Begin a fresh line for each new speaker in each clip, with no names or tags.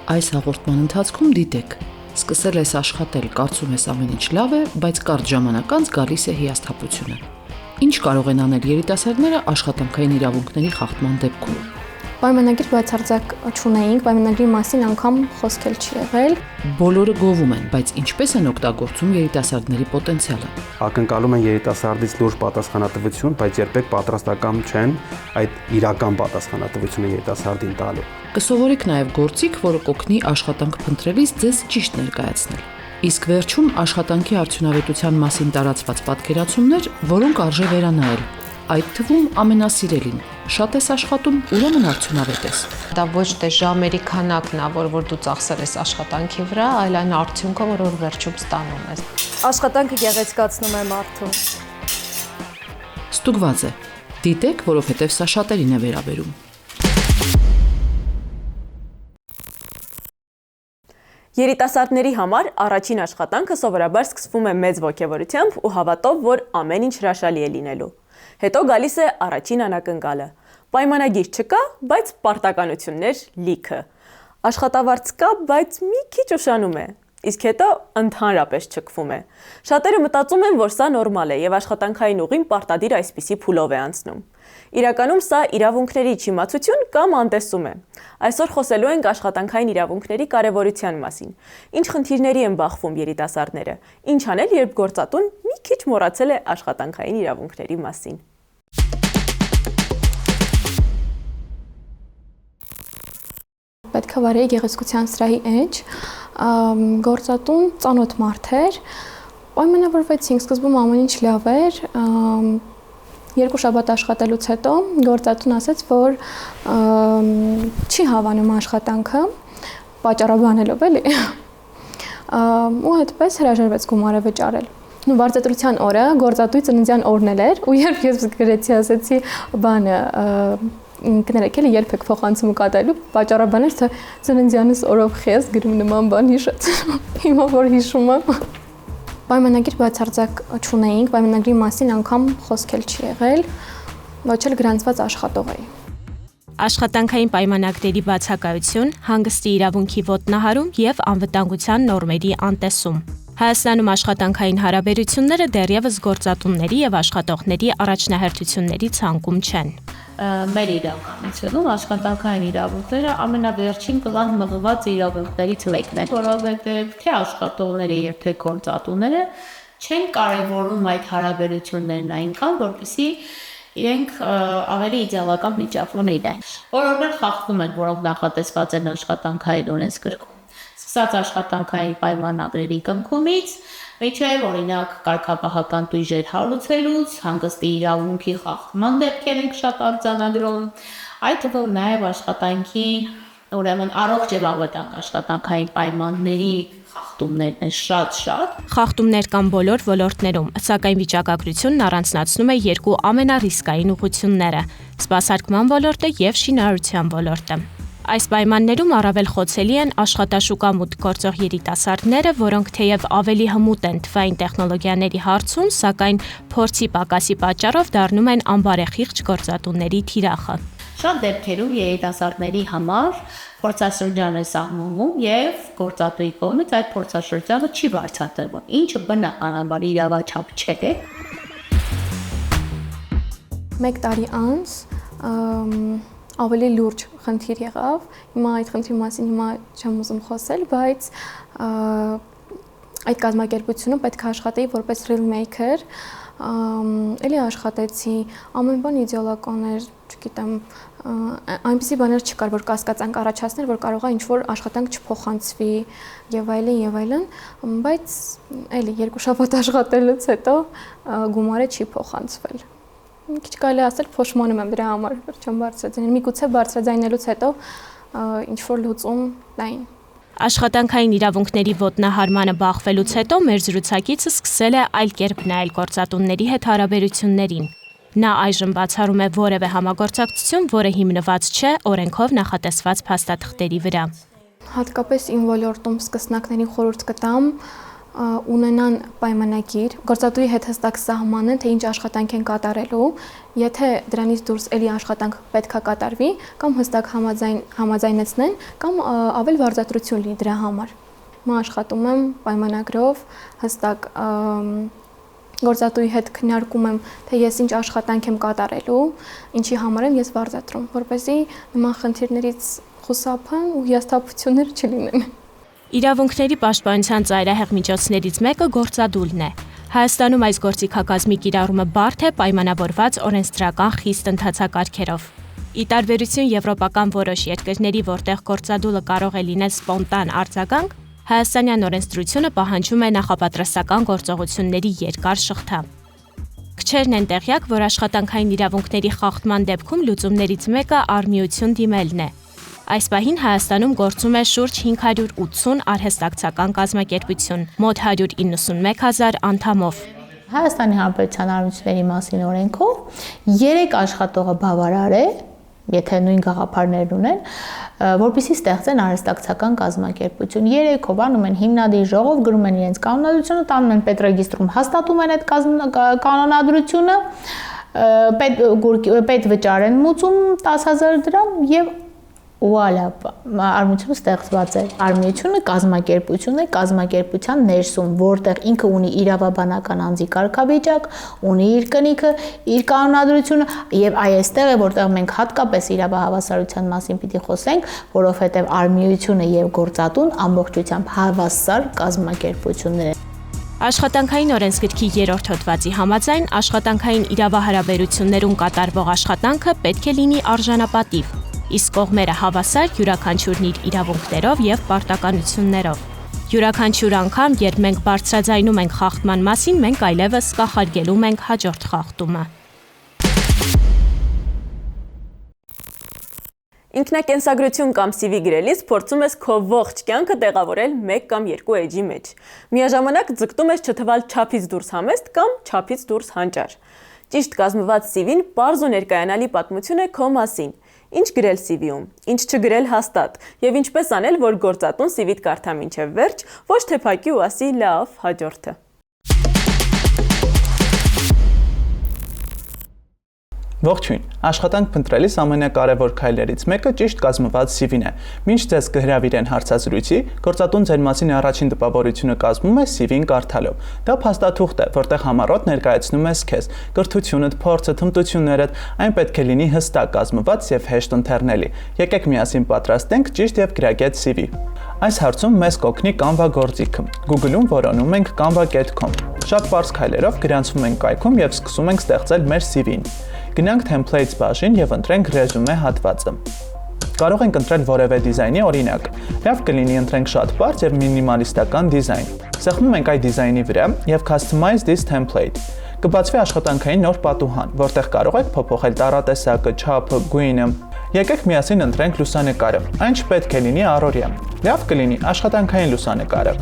Այս հաղորդման ընթացքում դիտեք, սկսել ես աշխատել, կարծում ես ամեն ինչ լավ է, բայց կարճ ժամանակ անց գալիս է հիասթափությունը։ Ինչ կարող են անել երիտասարդները աշխատանքային իրավունքների խախտման դեպքում։
Պայմանագիր բացարձակ չունեինք, պայմանագրի մասին անգամ խոսքել չի եղել։
Բոլորը գովում են, բայց ինչպես են օգտագործում երիտասարդների պոտենցիալը։
Ակնկալում են երիտասարդից լուրջ պատասխանատվություն, բայց երբեք պատրաստական չեն այդ իրական պատասխանատվությունը երիտասարդին տալու։
Կսովորեք նաև գործիք, որը կօգնի աշխատանք փնտրելիս ձեզ ճիշտ ներկայացնել։ Իսկ վերջում աշխատանքի արդյունավետության մասին տարածված պատկերացումներ, որոնք արժե վերանայել։ Այդ թվում ամենասիրելին՝ շատ ես աշխատում, ուրեմն արդյունավետ ես։
Դա ոչ թե ժամերի քանակն է, որ դու ծախսել ես աշխատանքի վրա, այլ այն արդյունքը, որ վերջում ստանում ես։
Աշխատանքը գեղեցկացնում է մարդուն։
Ստուգված է։ Դիտեք, որովհետև սա շատերին է վերաբերում։
Երիտասարդների համար առաջին աշխատանքը սովորաբար սկսվում է մեծ ոգևորությամբ ու հավատով, որ ամեն ինչ հրաշալի է լինելու։ Հետո գալիս է առաջին անակնկալը։ Պայմանագիր չկա, բայց պարտականություններ լիքը։ Աշխատավարձ կա, բայց մի քիչ ուշանում է։ Իսկ հետո ընդհանրապես չքվում է։ Շատերը մտածում են, որ սա նորմալ է եւ աշխատանքային ուղին պարտադիր այսպիսի փուլով է անցնում։ Իրականում սա իրավունքների չիմացություն կամ անտեսում է։ Այսօր խոսելու ենք աշխատանքային իրավունքների կարևորության մասին։ Ինչ խնդիրների են բախվում երիտասարդները։ Ինչ անել, երբ գործատուն մի քիչ մոռացել է աշխատանքային իրավունքների մասին։
Պետք է վարեի գեղեցկության սրահի էջ, գործատուն ծանոթ մարդ էր, պայմանավորվեցինք, սկզբում ամեն ինչ լավ էր, երկու շաբաթ աշխատելուց հետո գործատուն ասաց, որ չի հավանում աշխատանքը, պատճառաբանելով էլի, ու հետպես հրաժարվեց գումարը վճարել։ Վարձատրության օրը գործատուի ծննդյան օրն էր, ու երբ ես գրեցի ասեցի բանը կներեք էլի երբեք փոխանցումը կատարելու, պատճառաբաներ, թե ծննդյանս օրով խես գրում նման բան հիշեցնում, հիմա որ հիշում եմ։ Պայմանագիր բացարձակ չունեինք, պայմանագրի մասին անգամ խոսքել չի եղել, ոչ էլ գրանցված աշխատող էի։
Աշխատանքային պայմանագրերի բացակայություն, հանգստի իրավունքի ոտնահարում եւ անվտանգության նորմերի անտեսում։ Հայաստանում աշխատանքային հարաբերությունները դեռևս գործատունների եւ աշխատողների առաջնահերթությունների ցանկում չեն։
Մեր իրականությունում աշխատանքային իրավունքները ամենավերջին կլան մղված իրավունքներից մեկն է, որովհետև թե աշխատողները եւ թե գործատուները չեն կարևորում այդ հարաբերություններն այնքան, որպեսզի իրենք ավելի իդեալական վիճակում լինեն։ Որոնք խախտում են, որոնք նախատեսված են աշխատանքային օրենսգրքում։ Սկսած աշխատանքային պայմանագրերի կնքումից, մինչև օրինակ կարգապահական տույժեր հարուցելուց, հանգստի իրավունքի խախտման դեպքեր ենք շատ արձանագրում, այդ թվում նաև աշխատանքի, ուրեմն առողջ եւ անվտանգ աշխատանքային պայմանների խախտումներն են շատ։
Խախտումներ կան բոլոր ոլորտներում, սակայն վիճակագրությունն առանձնացնում է երկու ամենառիսկային ուղղությունները՝ սպասարկման ոլորտը եւ շինարարության ոլորտը։ Այս պայմաններում առավել խոցելի են աշխատաշուկա մուտք գործող երիտասարդները, որոնք թեև ավելի հմուտ են թվային տեխնոլոգիաների հարցում, սակայն փորձի պակասի պատճառով դառնում են անբարեխիղճ գործատուների թիրախը։
Շատ դեպքերում երիտասարդների համար փորձաշրջան է սահմանվում եւ գործատուի կողմից այդ փորձաշրջանը չի բարձրացվում, ինչը բնականաբար իրավաչափ չէ։
1 տարի անց ավելի լուրջ խնդիր եղավ, հիմա այդ խնդրի մասին հիմա չեմ ուզում խոսել, բայց այդ կազմակերպությունը պետք է աշխատեի որպես real maker, էլի աշխատեցի, ամեն բան իդեալական էր, չգիտեմ, այնպիսի բաներ չկար, որ կասկածանք առաջացներ, որ կարող է ինչ-որ աշխատանք չփոխանցվի եւ այլն, բայց էլի 2 շաբաթ աշխատելուց հետո գումարը չի փոխանցվել։ Մի քիչ կարելի ասել փոշմանում եմ դրա համար, որ չեմ բարձրաձայնել։ Միգուցե բարձրաձայնելուց հետո ինչ-որ լուծում տային։
Աշխատանքային իրավունքների ոտնահարմանը բախվելուց հետո մեր զրուցակիցը սկսել է այլ կերպ նայել գործատունների հետ հարաբերություններին։ Նա այժմ բացառում է որևէ համագործակցություն, որը հիմնված չէ օրենքով նախատեսված փաստաթղթերի վրա։
Հատկապես իմ ոլորտում սկսնակներին խորհուրդ կտամ ունենան պայմանագիր, գործատուի հետ հստակ սահմանեն, թե ինչ աշխատանք են կատարելու, եթե դրանից դուրս էլի աշխատանք պետքա կատարվի, կամ հստակ համաձայնեցնեն, կամ ավել վարձատրություն լինի դրա համար։ Mä աշխատում եմ պայմանագրով, հստակ գործատուի հետ քննարկում եմ, թե ես ինչ աշխատանք եմ կատարելու, ինչի համար եմ ես վարձատրում, որպեսզի նման խնդիրներից խուսափեմ ու հիասթափություններ չլինեն։
Իրավունքների պաշտպանության ծայրահեղ միջոցներից մեկը գործադուլն է։ Հայաստանում այս գործիքակազմի կիրառումը բարդ է պայմանավորված օրենսդրական խիստ ընթացակարգերով։ Ի տարբերություն եվրոպական որոշ երկրների, որտեղ գործադուլը կարող է լինել սպոնտան արձագանք, հայաստանյան օրենսդրությունը պահանջում է նախապատրաստական գործողությունների երկար շղթա։ Քչերն են տեղյակ, որ աշխատանքային իրավունքների խախտման դեպքում լուծումներից մեկը արմիություն դիմելն է։ Այս պահին Հայաստանում գործում է շուրջ 580 արհեստակցական կազմակերպություն, մոտ 191,000 անդամով։
Հայաստանի Հանրապետության արմիությունների մասին օրենքով 3 աշխատողը բավարար է, եթե նույն գաղափարներն ունեն, որպեսզի ստեղծեն արհեստակցական կազմակերպություն։ 3-ով անում են հիմնադիր ժողով, գրում են իրենց կանոնադրությունը, տանում են պետրեգիստրում, հաստատում են այդ կանոնադրությունը, պետ վճար են մուծում 10,000 դրամ եւ Ուալա, արմիությունը ստեղծված է։ Արմիությունը կազմակերպություն է, կազմակերպության ներսում, որտեղ ինքը ունի իրավաբանական անձի կարգավիճակ, ունի իր կնիքը, իր կանոնադրությունը, եւ այստեղ է, որտեղ մենք հատկապես իրավահավասարության մասին պիտի խոսենք, որովհետեւ արմիությունը եւ գործատուն ամբողջությամբ հավասար կազմակերպություններ են։
Աշխատանքային օրենսգրքի 3-րդ հոդվածի համաձայն աշխատանքային իրավահարաբերություններում կատարվող աշխատանքը պետք է լինի արժանապատիվ, իսկ կողմերը հավասար յուրաքանչյուրն իր իրավունքներով եւ պարտականություններով։ Յուրաքանչյուր անգամ, երբ մենք բարձրաձայնում ենք խախտման մասին, մենք այլևս կախարգելում ենք հաջորդ խախտումը։
Ինքնակենսագրություն կամ CV գրելիս փորձում ես քո ողջ կյանքը տեղավորել 1 կամ 2 էջի մեջ։ Միաժամանակ ձգտում ես չթվալ չափից դուրս համեստ կամ չափից դուրս հանճար։ Ճիշտ կազմված CV-ն պարզ ու ներկայանալի պատմություն է քո մասին։ Ինչ գրել CV-ում, ինչ չգրել հաստատ, եւ ինչպես անել, որ գործատուն CV-դ կարդա մինչեւ վերջ, ոչ թե փակի ու ասի լավ, հաջորդը։
Ողջույն, աշխատանք փնտրելիս ամենակարևոր քայլերից մեկը ճիշտ կազմված CV-ն է։ Մինչ ձեզ կհրավիրեն հարցազրույցի, գործատուն ձեր մասին առաջին տպավորությունը կազմում է CV-ն կարդալով։ Դա փաստաթուղթ է, որտեղ համառոտ ներկայացնում ես քեզ, կրթությունդ, փորձդ, հմտություններդ, այն պետք է լինի հստակ կազմված եւ հեշտ ընթերնելի։ Եկեք միասին պատրաստենք ճիշտ եւ գրագետ CV։ Այս հարցում մեզ կօգնի Canva գործիքը։ Google-ում որոնում ենք canva.com։ Շատ պարզ քայլերով գրանցվում ենք կայքում եւ սկսում ենք ստեղծել մեր CV-ն։ Գնանք templates բաժին եւ ընտրենք resume հատվածը։ Կարող ենք ընտրել որևէ դիզայնի օրինակ։ Լավ կլինի ընտրենք շատ բարձ եւ մինիմալիստական դիզայն։ Սեղմում ենք այդ դիզայնի վրա եւ customize this template։ Կբացվի աշխատանքային նոր պատուհան, որտեղ կարող եք փոփոխել տառատեսակը, չափը, գույնը։ Եկեք միասին ընտրենք լուսանկարը։ Այն չպետք է լինի առօրյա։ Լավ կլինի աշխատանքային լուսանկարը։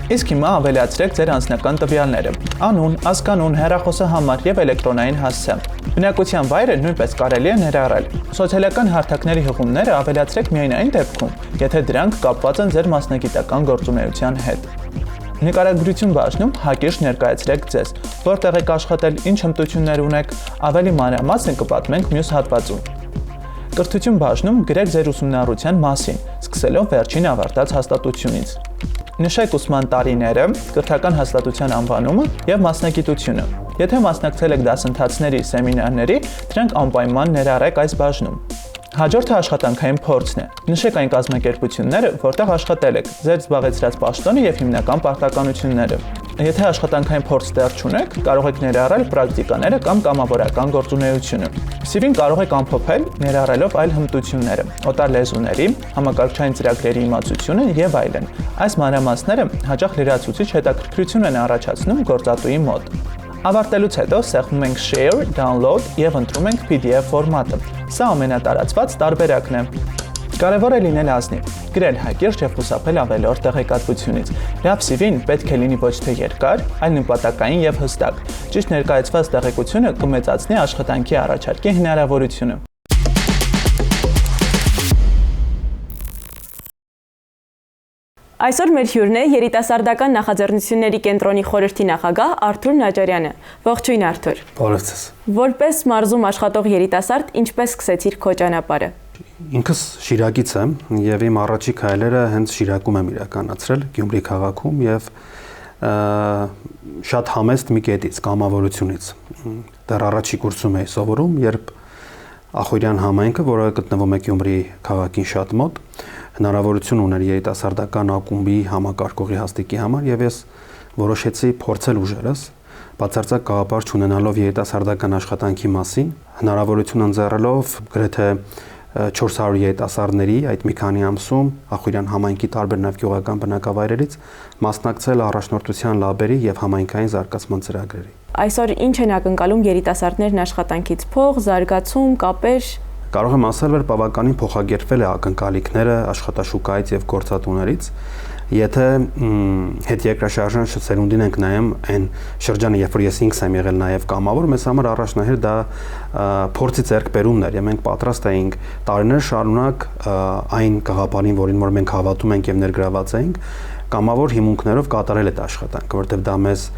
Իսկ հիմա ավելացրեք ձեր անձնական տվյալները՝ անուն, ազգանուն, հեռախոսահամար եւ էլեկտրոնային հասցե։ Բնակության վայրը նույնպես կարելի է ներառել։ Սոցիալական հարթակների հղումները ավելացրեք միայն այն դեպքում, եթե դրանք կապված են ձեր մասնագիտական գործունեության հետ։ Նկարագրություն բաժնում հակիրճ ներկայացրեք ձեզ, որտեղ եք աշխատել, ինչ հմտություններ ունեք, ավելի մանրամասն կպատմենք մյուս հատվածում։ Կրթություն բաժնում գրեք ձեր ուսումնառության մասին, սկսելով վերջին ավարտած հաստատությունից։ Նշեք ուսման տարիները, կրթական հաստատության անվանումը եւ մասնագիտությունը։ Եթե մասնակցել եք դասընթացների, սեմինարների, դրանք անպայման ներառեք այս բաժնում։ Հաջորդը աշխատանքային փորձն է։ Նշեք այն կազմակերպությունները, որտեղ աշխատել եք, ձեր զբաղեցրած պաշտոնը եւ հիմնական պարտականությունները։ Եթե աշխատանքային փորձ դեռ չունեք, կարող եք ներառել պրակտիկաները կամ կամավորական գործունեությունը։ CV-ն կարող եք ամփոփել, ներառելով այլ հմտությունները, օտար լեզուների, համակարգչային ծրագրերի իմացությունը եւ այլն։ Այս մանրամասները հաճախ լրացուցիչ հետաքրքրություն են առաջացնում գործատուի մոտ։ Ավարտելուց հետո սեղմում ենք Share, Download եւ ընտրում ենք PDF ֆորմատը։ Սա ամենատարածված տարբերակն է։ Կարևոր է լինել ազնիվ, գրել հակիրճ եւ խուսափել ավելորդ տեղեկատվությունից։ Լավ CV-ն պետք է լինի ոչ թե երկար, այլ նպատակային եւ հստակ։ Ճիշտ ներկայացված տեղեկությունը կմեծացնի աշխատանքի առաջարկի հնարավորությունը։
Այսօր մեր հյուրն է երիտասարդական նախաձեռնությունների կենտրոնի խորհրդի նախագահ Արթուր Նաջարյանը։ Ողջույն Արթուր։
Բարև ձեզ։
Որպես մարզում աշխատող երիտասարդ, ինչպես սկսեցիր քո ճանապարհը։
Ինքս Շիրակից եմ եւ իմ առաջի քայլերը հենց Շիրակում եմ իրականացրել, Գյումրի քաղաքում եւ շատ համեստ մի կետից, կամավորությունից։ Դեռ առաջի կուրսում էի սովորում, երբ Ախորյան համայնքը, որը գտնվում է Գյումրի քաղաքին շատ մոտ, հնարավորություն ուներ երիտասարդական ակումբի համակարգողի հաստիքի համար եւ ես որոշեցի փորձել ուժերս, բացարձակ գաղափար չունենալով երիտասարդական աշխատանքի մասին, հնարավորություն ընձեռելով գրեթե 400 երիտասարդների այդ մի քանի ամսում Ախորյան համայնքի տարբեր նաև գյուղական բնակավայրերից մասնակցել առաջնորդության լաբերի եւ համայնքային զարգացման ծրագրերի։
Այսօր ինչ են ակնկալում երիտասարդներն աշխատանքից, փող, զարգացում, կապեր։
Կարող եմ ասել, որ բավականին փոխակերպվել է ակնկալիքները աշխատաշուկայից եւ գործատուներից, եթե հետերկրաշարժան սերունդին ենք նայում այն շրջանը, երբ որ ես ինքս եմ եղել նաեւ կամավոր, մեզ համար առաջնահերթ դա փորձի ձեռքբերումն էր, եւ մենք պատրաստ էինք տարիներ շարունակ այն գաղափարին, որին որ մենք հավատում ենք եւ ներգրաված էինք, կամավոր հիմունքներով կատարել այդ աշխատանքը, որտեղ դա մեզ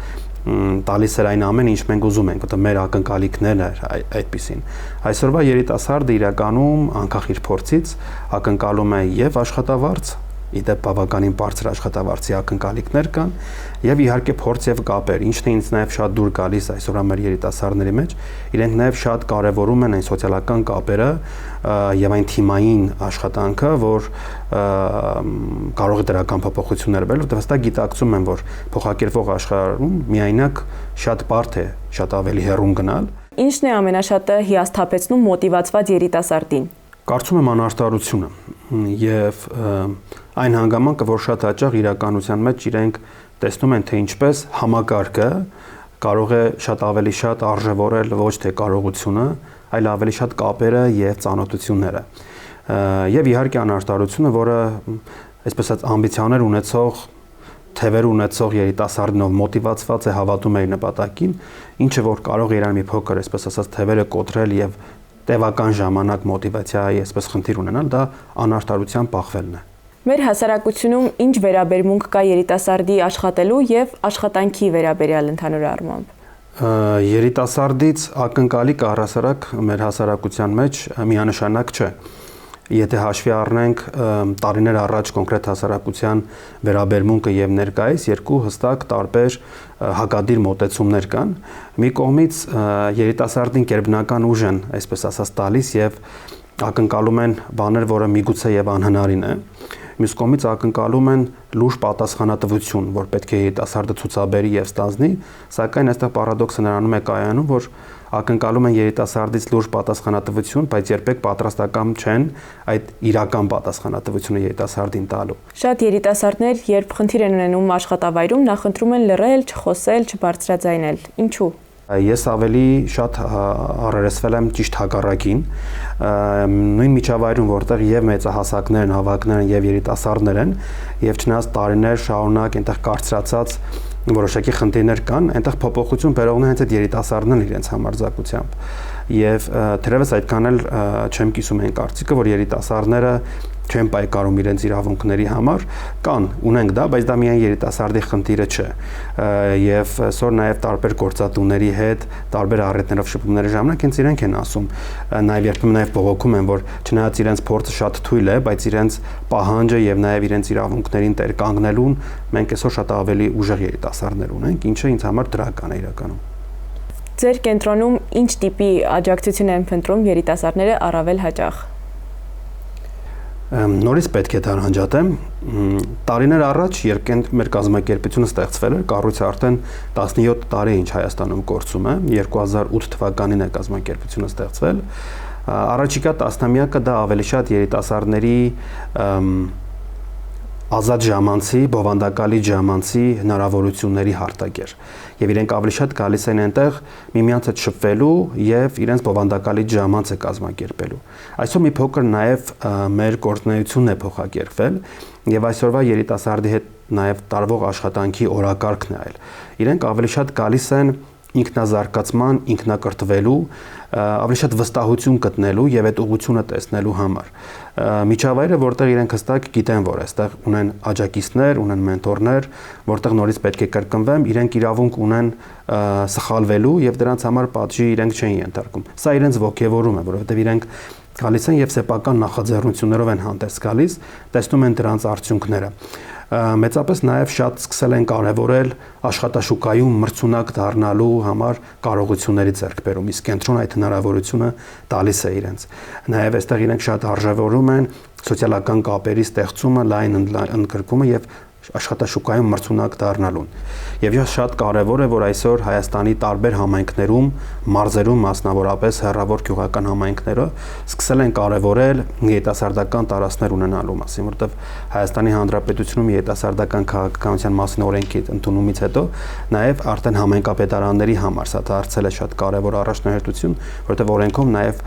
տալիս էր այն ամեն ինչ մենք ուզում ենք, որտեղ մեր ակնկալիքներն էր այդպիսին։ Այսօրվա երիտասարդը իրականում անկախ իր փորձից ակնկալում է եւ աշխատավարձ, իդեպ բավականին բարձր աշխատավարձի ակնկալիքներ կան եւ իհարկե փորձ եւ կապեր, ինչն է ինձ նաեւ շատ դուր գալիս այսօրվա մեր երիտասարդների մեջ, իրենք նաեւ շատ կարեւորում են այն սոցիալական կապերը եւ այն թիմային աշխատանքը, որ կարող է դրական փոփոխություններ բերել, որտեղ հստակ գիտակցում են, որ փոխակերպող աշխարհում միայնակ շատ բարդ է, շատ ավելի հեռուն գնալ։
Ինչն է ամենաշատը հիասթափեցնում մոտիվացված երիտասարդին։
Կարծում եմ անարտարությունը եւ այն հանգամանքը, որ շատ հաճախ իրականության մեջ իրենք տեսնում են, թե ինչպես համակարգը կարող է շատ ավելի շատ արժևորել ոչ թե կարողությունը, այլ ավելի շատ կապերը եւ ծանոթությունները։ Եվ իհարկե անարտարությունը, որը այսպես ասած ամբիցիաներ ունեցող թևեր ունեցող երիտասարդնով մոտիվացված է, հավատում է իր նպատակին, ինչը որ կարող է իրան մի փոքր, այսպես ասած, թևերը կոտրել եւ տևական ժամանակ մոտիվացիայի այսպես խնդիր ունենալ, դա անարտարության բախվելն է։
Մեր հասարակությունում ինչ վերաբերմունք կա երիտասարդի աշխատելու եւ աշխատանքի վերաբերյալ ընդհանուր առմամբ։
Երիտասարդից ակնկալիք առհասարակ մեր հասարակության մեջ միանշանակ չէ։ Եթե հաշվի առնենք տարիներ առաջ կոնկրետ հասարակության վերաբերմունքը եւ ներկայիս երկու հստակ տարբեր հակադիր մոտեցումներ կան։ Մի կողմից երիտասարդին կերբնական ուժ են, այսպես ասած, տալիս եւ ակնկալում են բաներ, որը միգուցե եւ անհնարին է։ Մյուս կողմից ակնկալում են լուրջ պատասխանատվություն, որ պետք է երիտասարդը ցուցաբերի եւ ստանձնի, սակայն այստեղ պարադոքսը նրանում է կայանում, որ ակնկալում են երիտասարդից լուրջ պատասխանատվություն, բայց երբեք պատրաստական չեն այդ իրական պատասխանատվությունը երիտասարդին տալու։ Շատ
երիտասարդներ, երբ խնդիր են ունենում աշխատավայրում, նախընտրում են լռել, չխոսել, չբարձրաձայնել։ Ինչու՞։
Ես ավելի շատ առերեսվել եմ ճիշտ հակառակին, նույն միջավայրում, որտեղ եւ մեծահասակներն, հավաքներն եւ երիտասարդներ են, եւ չնայած տարիներ շարունակ այնտեղ կարծրացած որոշակի խնդիրներ կան, այնտեղ փոփոխություն բերողն է հենց այդ երիտասարդներն իրենց համարձակությամբ։ Եվ թերևս այդքան էլ չեմ կիսում այն կարծիքը, որ երիտասարդները չեն պայքարում իրենց իրավունքների համար, կան, ունենք դա, բայց դա միայն երիտասարդի խնդիրը չէ։ Եվ այսօր նաև տարբեր գործատուների հետ, տարբեր առիթներով շփումների ժամանակ հենց իրենք են ասում, նաև երբեմն նաև բողոքում են, որ չնայած իրենց փորձը շատ թույլ է, բայց իրենց պահանջը եւ նաև իրենց իրավունքներին տեր կանգնելուն մենք այսօր շատ ավելի ուժեղ երիտասարդներ ունենք, ինչը ինձ համար դրական է իրականում։
Ձեր կենտրոնում ինչ տիպի աջակցություն են փնտրում երիտասարդները առավել հաճախ։
Նորից պետք է տարանջատեմ, տարիներ առաջ, երբ մեր կազմակերպությունը ստեղծվել էր, կառույցը արդեն 17 տարի ինչ Հայաստանում գործում է, 2008 թվականին է կազմակերպությունը ստեղծվել, առաջիկա տասնամյակը դա ավելի շատ երիտասարդների ազատ ժամանցի, բովանդակալի ժամանցի հնարավորությունների հարթակեր եւ իրենք ավելի շատ գալիս են այնտեղ միմյանց հետ շփվելու եւ իրենց բովանդակալի ժամանցը կազմակերպելու։ Այսօր մի փոքր նաեւ մեր գործունեությունն է փոխակերպվել եւ այսօրվա երիտասարդի հետ նաեւ տարվող աշխատանքի օրակարգն է այլ։ Իրենք ավելի շատ գալիս են ինքնազարգացման, ինքնակրթվելու, ավելի շատ վստահություն գտնելու եւ այդ ուղղությունը տեսնելու համար։ Միջավայրը, որտեղ իրենք հստակ գիտեն, որ այստեղ ունեն աջակիցներ, ունեն մենտորներ, որտեղ նորից պետք է կրկնվեմ, իրենք իրավունք ունեն սխալվելու եւ դրանց համար պատժի իրենք չեն ենթարկում։ Սա իրենց ողջևորում է, որովհետեւ իրենք գալիս են եւ սեփական նախաձեռնություններով են հանդես գալիս, տեսնում են դրանց արդյունքները։ Մեծապես նաև շատ սկսել են կարևորել աշխատաշուկայում մրցունակ դառնալու համար կարողությունների ձեռքբերում, իսկ կենտրոնը այդ հնարավորությունը տալիս է իրենց։ Նաև այստեղ իրենք շատ արժևորում են սոցիալական կապերի ստեղծումը, լայն ընդգրկումը եւ աշխատաշուկայում մրցունակ դառնալուն։ Եվ շատ կարևոր է, որ այսօր Հայաստանի տարբեր համայնքներում, մարզերում, մասնավորապես հեռավոր գյուղական համայնքները սկսել են կարևորել երիտասարդական տարածքներ ունենալու մասին, որտեղ Հայաստանի Հանրապետությունում երիտասարդական քաղաքականության մասին օրենքի ընդունումից հետո նաև արդեն համայնքապետարանների համար սա դարձել է շատ կարևոր առաջնահերթություն, որտեղ օրենքով նաև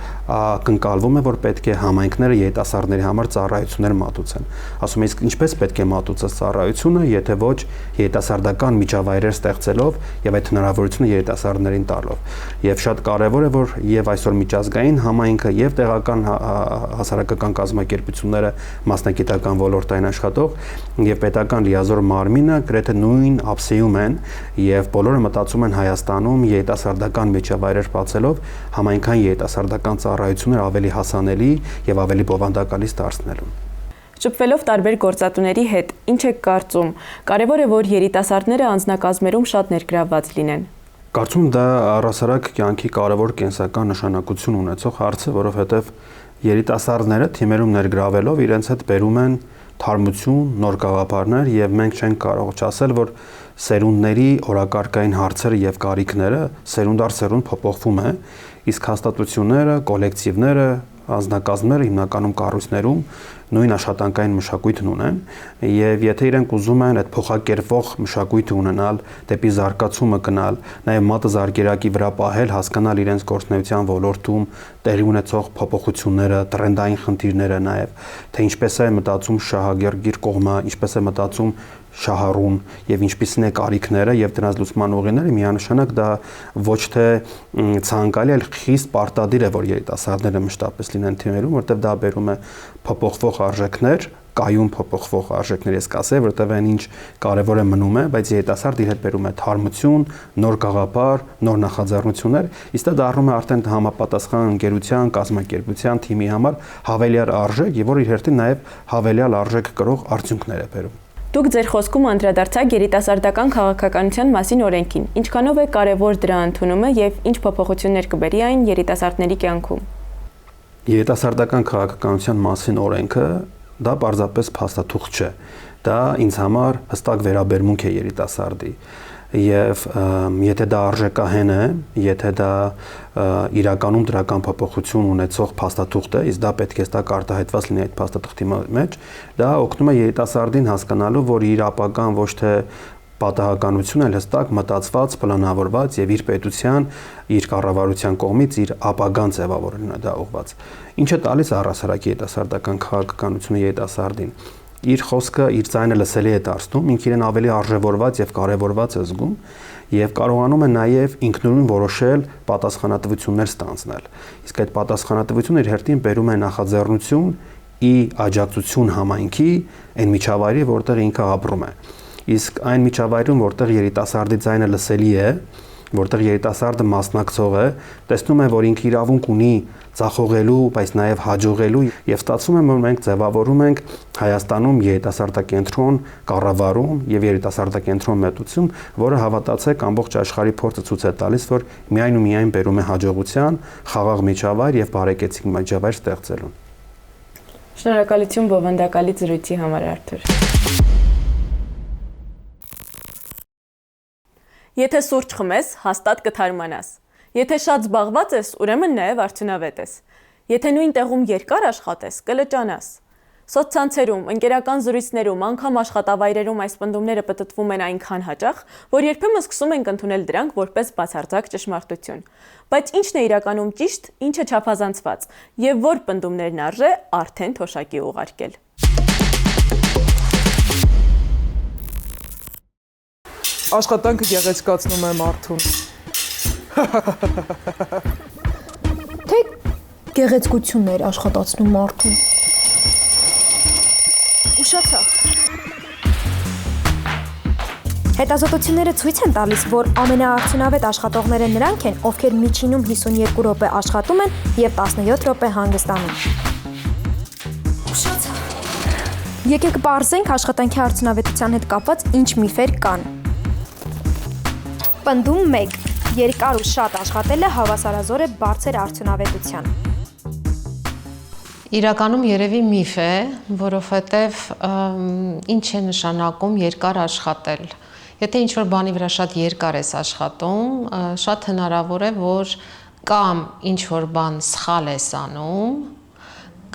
կնկալվում է, որ պետք է համայնքները երիտասարդների համար ծառայություններ մատուցեն։ Ասում եմ, իսկ ինչպես պետք է մատուցել ծառայությունը, եթե ոչ երիտասարդական միջավայրեր ստեղծելով եւ այդ հնարավորությունը երիտասարդներին տալով։ Եվ շատ կարեւոր է, որ եւ այսօր միջազգային համայնքը եւ տեղական հասարակական կազմակերպությունները, մասնագիտական ոլորտային աշխատող եւ պետական լիազոր մարմինը գրեթե նույն ափսեում են եւ բոլորը մտածում են Հայաստանում երիտասարդական միջավայրեր բացելով համայնքային երիտասարդական ծառայություններ ավելի հասանելի եւ ավելի բովանդակալից դարձնելու։
Շփվելով տարբեր գործատուների հետ, ինչ եք կարծում, կարևոր է, որ երիտասարդները անձնակազմերում շատ ներգրավված լինեն։
Կարծում դա առհասարակ կյանքի կարևոր կենսական նշանակություն ունեցող հարց է, որովհետև երիտասարդները թիմերում ներգրավելով իրենց հետ բերում են թարմություն, նոր գաղափարներ եւ մենք չենք կարող չասել, որ սերունդների օրակարգային հարցերը եւ կարիքները սերունդ առ սերունդ փոփոխվում է, իսկ հաստատությունները, կոլեկտիվները, անձնակազմերը հիմնականում կառույցներում նույն աշխատանքային մշակույթն ունեն եւ եթե իրենք ուզում են այդ փոխակերպող մշակույթը ունենալ, դեպի զարգացումը գնալ, նաեւ մատը զարգերակի վրա պահել, հասկանալ իրենց գործունեության ոլորտում տեղի ունեցող փոփոխությունները, տրենդային խնդիրները նաեւ, թե ինչպես է մտածում շահագերգիր կողմը, ինչպես է մտածում շահառուն եւ ինչպիսին է կարիքները եւ դրանց լուծման ուղիները, միանշանակ դա ոչ թե ցանկալի, այլ խիստ պարտադիր է, որ երիտասարդները մշտապես լինեն թիմերում, որտեղ դա բերում է փոփոխվող արժեքներ, կայուն փոփոխվող արժեքներ, ես կասեի, որտեղ այն ինչ կարևոր է մնում է, բայց երիտասարդը իր հետ բերում է թարմություն, նոր գաղափար, նոր նախաձեռնություններ, իսկ դա դառնում է արդեն համապատասխան ընկերության, կազմակերպության, թիմի համար հավելյալ արժեք եւ որ իր հերթին նաեւ հավելյալ արժեք կրող արդյունքներ է բերում։
Դուք ձեր խոսքում անդրադարձաք երիտասարդական քաղաքականության մասին օրենքին։ Ինչքանով է կարևոր դրա ընդունումը եւ ինչ փոփոխություններ կբերի այն երիտասարդների կյանքում։
Երիտասարդական քաղաքականության մասին օրենքը դա պարզապես փաստաթուղթ չէ։ Դա ինձ համար հստակ վերաբերմունք է երիտասարդի։ Եվ եթե դա արժեքահեն է, եթե դա իրականում դրական փոփոխություն ունեցող փաստաթուղթ է, իսկ դա պետք է ստակ արտահայտված լինի այդ փաստաթղթի մեջ, դա օգնում է երիտասարդին հասկանալու, որ իր ապագան ոչ թե պատահականություն է հստակ մտածված, պլանավորված եւ իր պետության, իր կառավարության կողմից իր ապագան ձևավորելն է դա ուղղված։ Ինչը տալիս առհասարակ երիտասարդական քաղաքականությունը երիտասարդին իր խոսքը, իր ձայնը լսելի է դարձնում, ինքն իրեն ավելի արժևորված եւ կարեւորված է զգում եւ կարողանում է նաեւ ինքնուրույն որոշել պատասխանատվություններ ստանձնել։ Իսկ այդ պատասխանատվությունը իր հերթին բերում է նախաձեռնություն ի աջակցություն համայնքի այն միջավայրի, որտեղ ինքը ապրում է։ Իսկ այն միջավայրում, որտեղ երիտասարդի ձայնը լսելի է, որտեղ երիտասարդը մասնակցող է, տեսնում է, որ ինքը իրավունք ունի ծախողելու, բայց նաև հաջողելու եւ ստացվում է, որ մենք ձևավորում ենք Հայաստանում երիտասարդակենտրոն կառավարում եւ երիտասարդակենտրոն մետուցում, որը հավատացեք ամբողջ աշխարհի փորձը ցույց է տալիս, որ միայն ու միայն բերում է հաջողության, խաղաղ միջավայր եւ բարեկեցիկ միջավայր ստեղծելուն։
Շնորհակալություն բովանդակալի զրույցի համար, Արթուր։ Եթե սուրճ խմես, հաստատ կթարմանաս։ Եթե շատ զբաղված ես, ուրեմն նաև արդյունավետ ես։ Եթե նույն տեղում երկար աշխատես, կլճանաս։ Սոցցանցերում, ընկերական զրույցներում, անգամ աշխատավայրերում այս պնդումները պտտվում են այնքան հաճախ, որ երբեմն սկսում ենք ընդունել դրանք որպես բացարձակ ճշմարտություն։ Բայց ի՞նչն է իրականում ճիշտ, ինչը չափազանցված, եւ որ պնդումներն արժե արդեն թոշակի ուղարկել։
Աշխատանքը գեղեցկացնում է մարդուն։
Թե գեղեցկությունն էր աշխատացնում մարդուն։
Ուշացա։ Հետազոտությունները ցույց են տալիս, որ ամենաարդյունավետ աշխատողները նրանք են, ովքեր միջինում 52 րոպե աշխատում են եւ 17 րոպե հանգստանում։ Ուշացա։ Եկեք բարձենք աշխատանքի արդյունավետության հետ կապված ինչ միֆեր կան։ Պնդում 1. Երկար ու շատ աշխատելը հավասարազոր է բարձր արդյունավետության։
Իրականում երևի միֆ է, որովհետև ինչ է նշանակում երկար աշխատել։ Եթե ինչ-որ բանի վրա շատ երկար ես աշխատում, շատ հնարավոր է, որ կամ ինչ-որ բան սխալ ես անում,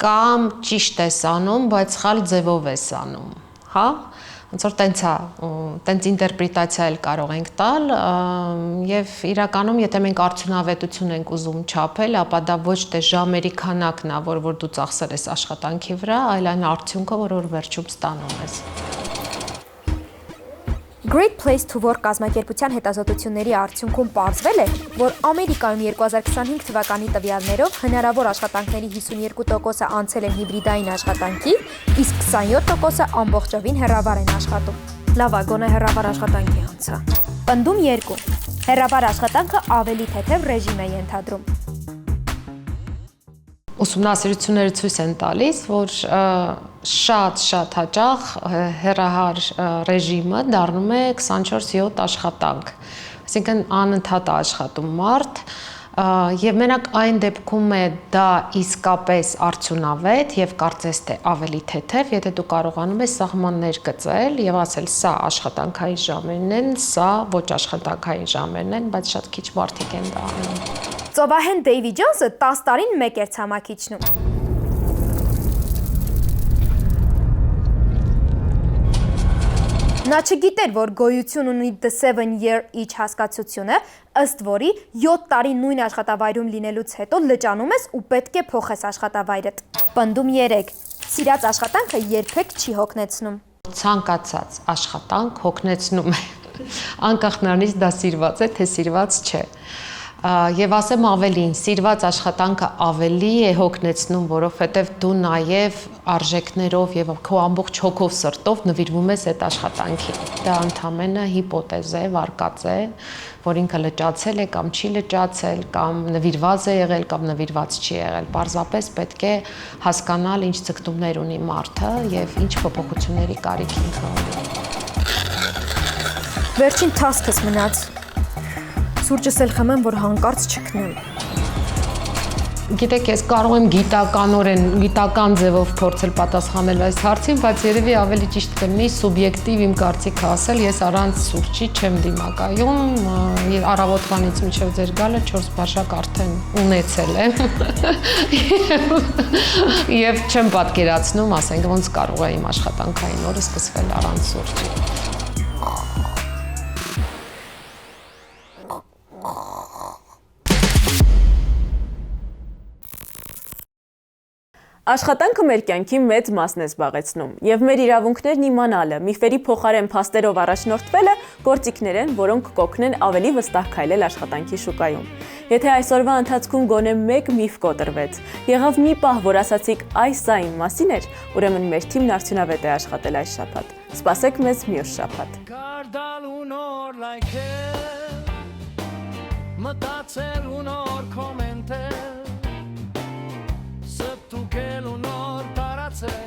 կամ ճիշտ ես անում, բայց սխալ ձևով ես անում, հա? Ոնց որ տենց ինտերպրետացիա էլ կարող ենք տալ, եւ իրականում եթե մենք արդյունավետություն ենք ուզում չափել, ապա դա ոչ թե ժամերի քանակն է, որ դու ծախսել ես աշխատանքի վրա, այլ այն արդյունքը, որ վերջում ստանում ես։
Great Place to Work կազմակերպության հետազոտությունների արդյունքում պարզվել է, որ Ամերիկայում 2025 թվականի տվյալներով հնարավոր աշխատանքների 52%-ը անցել են հիբրիդային աշխատանքի, իսկ 27%-ը ամբողջովին հեռավար են աշխատում։ Լավ, գոնե հեռավար աշխատանքի անցա։ Պնդում 2. Հեռավար աշխատանքը ավելի թեթև ռեժիմ է ենթադրում։
Ուսումնասիրությունները ցույց են տալիս, որ շատ հաճախ հեռահար ռեժիմը դառնում է 24/7 աշխատանք։ Այսինքն անընդհատ աշխատում մարդ, եւ մենակ այն դեպքում է դա իսկապես արդյունավետ եւ կարծես թե ավելի թեթև, եթե դու կարողանում ես սահմաններ գծել եւ ասել սա աշխատանքային ժամերն են, սա ոչ աշխատանքային ժամերն են, բայց շատ քիչ մարդիկ են դա անում։
Ծովահեն Դեյվի Ջոնսը 10 տարին մեկ էր ցամաքիչնում։ Նա չգիտեր, որ գոյություն ունի The 7-year itch հասկացությունը, ըստ որի 7 տարի նույն աշխատավայրում լինելուց հետո լճանում ես ու պետք է փոխես աշխատավայրդ։ Պնդում 3. Սիրած աշխատանքը երբեք չի հոգնեցնում։
Ցանկացած աշխատանք հոգնեցնում է։ Անկախ նրանից դա սիրված է, թե սիրված չէ։ Եվ ասեմ ավելին, սիրված աշխատանքը ավելի է հոգնեցնում, որովհետև դու նաև արժեքներով եւ քո ամբողջ հոգով սրտով նվիրվում ես այդ աշխատանքին։ Դա ընդհանրապես հիպոթեզ է, վարկած է, որ ինքը լճացել է կամ չի լճացել, կամ նվիրված է եղել կամ նվիրված չի եղել։ Պարզապես պետք է հասկանալ ինչ ցկտումներ ունի մարդը եւ ինչ փոփոխությունների կարիք ինքը ունի։
Վերջին տասքս մնաց։ Սուրճս էլ խմեմ, որ հանկարծ չքնեմ։
Գիտեք, ես կարող եմ գիտական ձևով փորձել պատասխանել այս հարցին, բայց երևի ավելի ճիշտ կլինի սուբյեկտիվ իմ կարծիքը ասել, ես առանց սուրճի չեմ դիմակայում, առավոտվանից մինչև ձեր գալը 4 բաժակ արդեն ունեցել եմ։ Եվ չեմ պատկերացնում, ասենք, ոնց կարող է իմ աշխատանքային օրը սկսվել առանց սուրճի։
Աշխատանքը մեր կյանքի մեծ մասն է զբաղեցնում, եւ մեր իրավունքներն իմանալը, միֆերի փոխարեն փաստերով առաջնորդվելը գործիքներ են, որոնք կօգնեն ավելի վստահ քայլել աշխատանքի շուկայում։ Եթե այսօրվա ընթացքում գոնե մեկ միֆ կոտրվեց, եղավ մի պահ, որ ասացիք այս սա իմ մասին էր, ուրեմն մեր թիմն արդյունավետ է աշխատել այս շաբաթ։ Սպասեք մեզ մյուս շաբաթ։
Մտածել ու նոր կոմենտել Ստուգել ու նոր տարածել